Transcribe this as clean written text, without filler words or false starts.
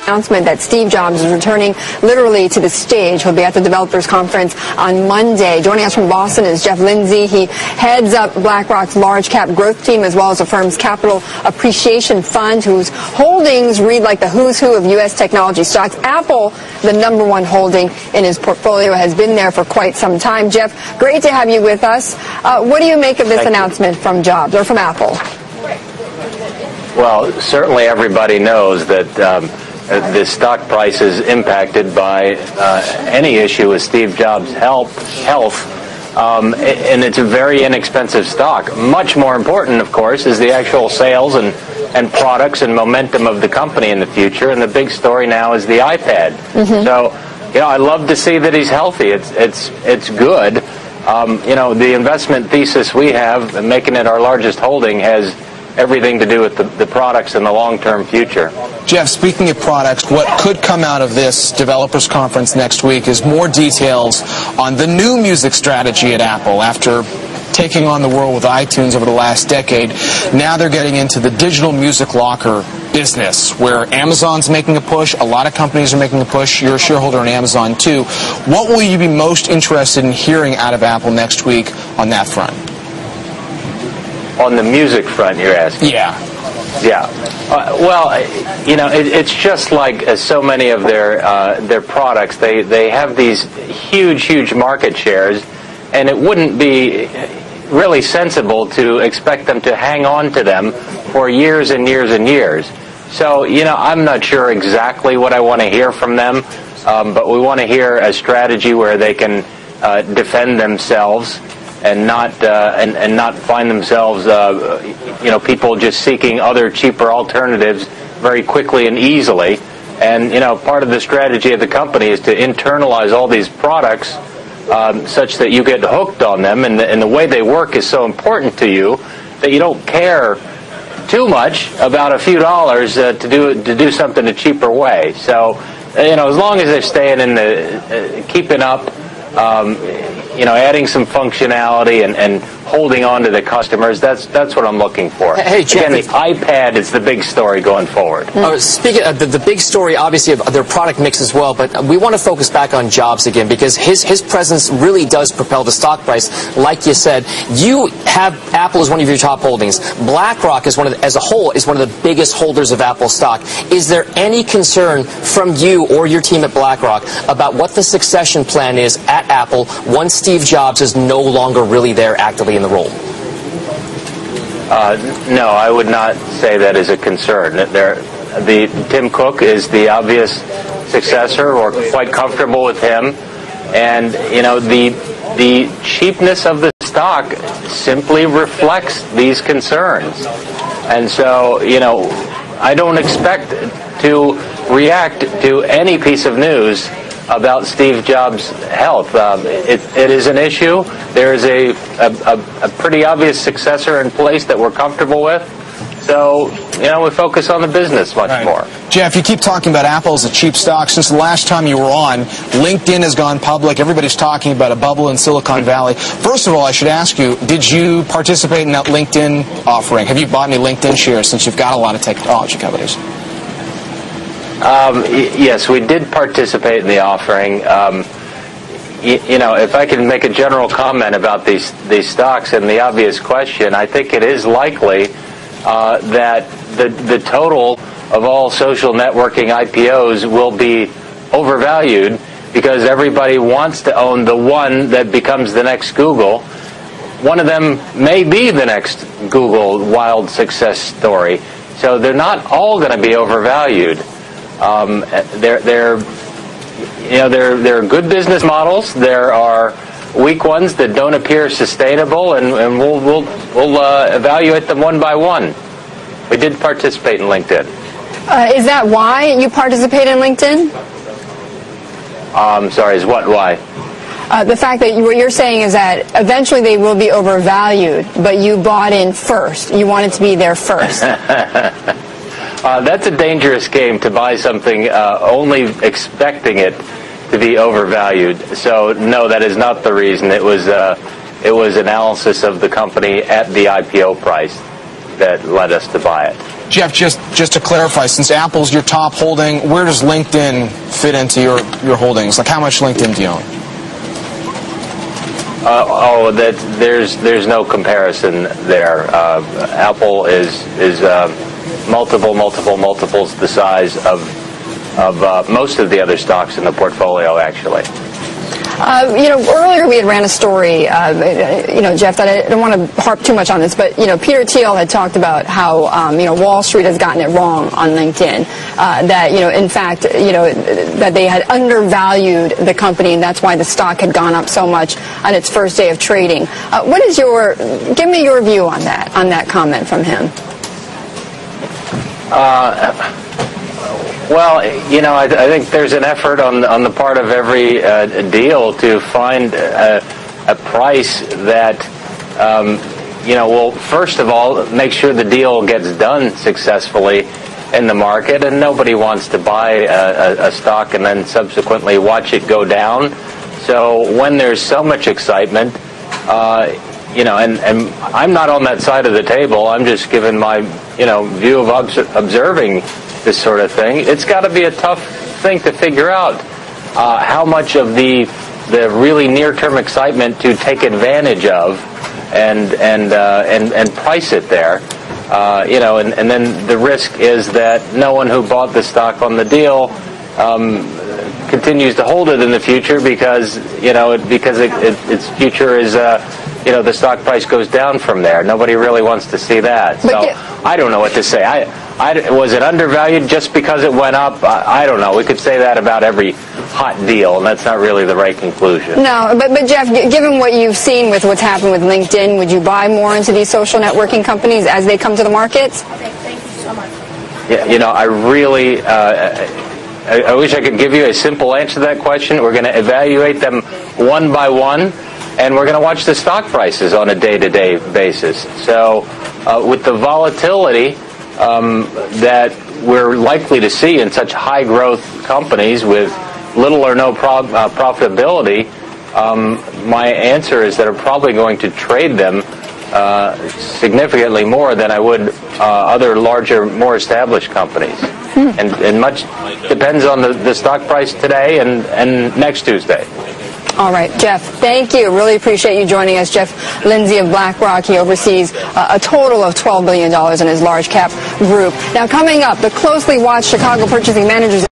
announcement that Steve Jobs is returning literally to the stage. He'll be at the Developers Conference on Monday. Joining us from Boston is Jeff Lindsey. He heads up BlackRock's large cap growth team as well as the firm's capital appreciation fund, whose holdings read like the who's who of U.S. technology stocks. Apple, the #1 holding in his portfolio, has been there for quite some time. Jeff, great to have you with us. What do you make of this announcement from Jobs or from Apple? Well, certainly everybody knows that the stock price is impacted by any issue with Steve Jobs' health, and it's a very inexpensive stock. Much more important, of course, is the actual sales and products and momentum of the company in the future. And the big story now is the iPad. So, I love to see that he's healthy. It's good. The investment thesis we have, making it our largest holding, has everything to do with the products in the long-term future. Jeff, speaking of products, what could come out of this developers conference next week is more details on the new music strategy at Apple. After taking on the world with iTunes over the last decade, now they're getting into the digital music locker business, where Amazon's making a push, a lot of companies are making a push. You're a shareholder in Amazon too. What will you be most interested in hearing out of Apple next week on that front? On the music front, you're asking? Yeah. It's just like so many of their products. They have these huge market shares, and it wouldn't be really sensible to expect them to hang on to them for years and years and years. So, I'm not sure exactly what I want to hear from them, but we want to hear a strategy where they can defend themselves and not find themselves, people just seeking other cheaper alternatives very quickly and easily. And part of the strategy of the company is to internalize all these products such that you get hooked on them, and the way they work is so important to you that you don't care too much about a few dollars to do something a cheaper way. So, as long as they're staying in the keeping up. Adding some functionality and holding on to the customers, that's what I'm looking for. Hey, Jeff, again, the iPad is the big story going forward. Speaking of the big story, obviously, of their product mix as well, but we want to focus back on Jobs again, because his presence really does propel the stock price. Like you said, you have Apple as one of your top holdings. BlackRock as a whole is one of the biggest holders of Apple stock. Is there any concern from you or your team at BlackRock about what the succession plan is at Apple once Steve Jobs is no longer really there actively in the role? No, I would not say that is a concern. Tim Cook is the obvious successor. We're quite comfortable with him, and the cheapness of the stock simply reflects these concerns. And so, I don't expect to react to any piece of news about Steve Jobs' health. It is an issue. There is a pretty obvious successor in place that we're comfortable with. So, we focus on the business much more. Jeff, you keep talking about Apple as a cheap stock. Since the last time you were on, LinkedIn has gone public. Everybody's talking about a bubble in Silicon Valley. First of all, I should ask you, did you participate in that LinkedIn offering? Have you bought any LinkedIn shares since you've got a lot of technology companies? Yes, we did participate in the offering. If I can make a general comment about these stocks and the obvious question, I think it is likely that the total of all social networking IPOs will be overvalued because everybody wants to own the one that becomes the next Google. One of them may be the next Google wild success story. So they're not all going to be overvalued. They're good business models. There are weak ones that don't appear sustainable, and we'll evaluate them one by one. We did participate in LinkedIn. Is that why you participate in LinkedIn? I'm sorry, is what? Why? The fact that what you're saying is that eventually they will be overvalued, but you bought in first. You wanted to be there first. That's a dangerous game, to buy something only expecting it to be overvalued. So no, that is not the reason. It was analysis of the company at the IPO price that led us to buy it. Jeff, just to clarify, since Apple's your top holding, where does LinkedIn fit into your holdings? Like, how much LinkedIn do you own? There's no comparison there. Apple is multiples the size of most of the other stocks in the portfolio, actually. Earlier we had ran a story, Jeff, that I don't want to harp too much on this, but, Peter Thiel had talked about how, Wall Street has gotten it wrong on LinkedIn, that, in fact, that they had undervalued the company, and that's why the stock had gone up so much on its first day of trading. Give me your view on that comment from him. Well, I think there's an effort on the part of every deal to find a price that, will first of all make sure the deal gets done successfully in the market, and nobody wants to buy a stock and then subsequently watch it go down. So when there's so much excitement, and I'm not on that side of the table. I'm just giving my, view of observing this sort of thing. It's got to be a tough thing to figure out how much of the really near-term excitement to take advantage of and price it there. And then the risk is that no one who bought the stock on the deal continues to hold it in the future because its future is the stock price goes down from there. Nobody really wants to see that. So I don't know what to say. Was it undervalued just because it went up? I don't know. We could say that about every hot deal, and that's not really the right conclusion. No, but Jeff, given what you've seen with what's happened with LinkedIn, would you buy more into these social networking companies as they come to the markets? Okay, thank you so much. Yeah, I really... I wish I could give you a simple answer to that question. We're going to evaluate them one by one, and we're going to watch the stock prices on a day-to-day basis. So with the volatility that we're likely to see in such high-growth companies with little or no profitability, my answer is that I'm probably going to trade them significantly more than I would other larger, more established companies. And much depends on the stock price today and next Tuesday. All right, Jeff, thank you. Really appreciate you joining us. Jeff Lindsey of BlackRock. He oversees a total of $12 billion in his large cap group. Now, coming up, the closely watched Chicago Purchasing Managers